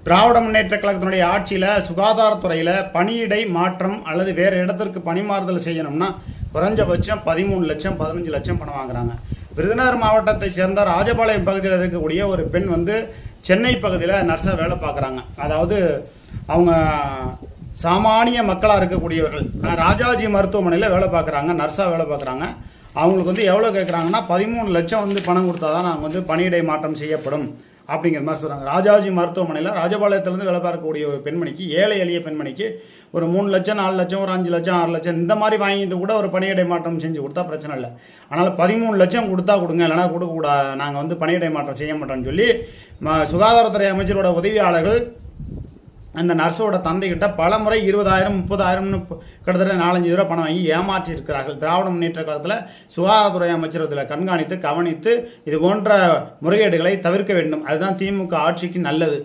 திராவிட முன்னேற்ற கழகத்தினுடைய ஆட்சியில் சுகாதாரத்துறையில் பணியிடை மாற்றம் அல்லது வேறு இடத்திற்கு பணிமாறுதல் செய்யணும்னா குறைஞ்சபட்சம் 13 லட்சம் 15 லட்சம் பணம் வாங்குறாங்க. விருதுநகர் மாவட்டத்தை சேர்ந்த ராஜபாளையம் பகுதியில் இருக்கக்கூடிய ஒரு பெண் சென்னை பகுதியில் நர்ஸாக வேலை பார்க்குறாங்க. அதாவது அவங்க சாமானிய மக்களாக இருக்கக்கூடியவர்கள் ராஜாஜி மருத்துவமனையில் வேலை பார்க்குறாங்க, நர்ஸாக வேலை பார்க்குறாங்க. அவங்களுக்கு எவ்வளோ கேட்குறாங்கன்னா 13 லட்சம் பணம் கொடுத்தா தான் நாங்கள் பணியிடை மாற்றம் செய்யப்படும் அப்படிங்கிற மாதிரி சொல்கிறாங்க. ராஜாஜி மருத்துவமனையில் ராஜபாளையத்திலேருந்து வேலை பார்க்கக்கூடிய ஒரு பெண்மணிக்கு, ஏழை எளிய பெண்மணிக்கு ஒரு 3 லட்சம் 4 லட்சம் ஒரு 5 லட்சம் 6 லட்சம் இந்த மாதிரி வாங்கிட்டு கூட ஒரு பணியிடை மாற்றம் செஞ்சு கொடுத்தா பிரச்சனை இல்லை. அதனால் 13 லட்சம் கொடுத்தா கொடுங்க, இல்லைனா கொடுக்கக்கூடாது, நாங்கள் பணியிடை மாற்றம் செய்ய மாட்டோம்னு சொல்லி சுகாதாரத்துறை அமைச்சரோட உதவியாளர்கள் அந்த நர்ஸோட தந்தைகிட்ட பல முறை 20,000 30,000 கிட்டத்தட்ட 4-5 தடவை பணம் வாங்கி ஏமாற்றி இருக்கிறார்கள். திராவிட முன்னேற்ற கழகத்தில் சுகாதாரத்துறை அமைச்சர் இதில் கண்காணித்து கவனித்து இது போன்ற முறைகேடுகளை தவிர்க்க வேண்டும். அதுதான் திமுக ஆட்சிக்கு நல்லது.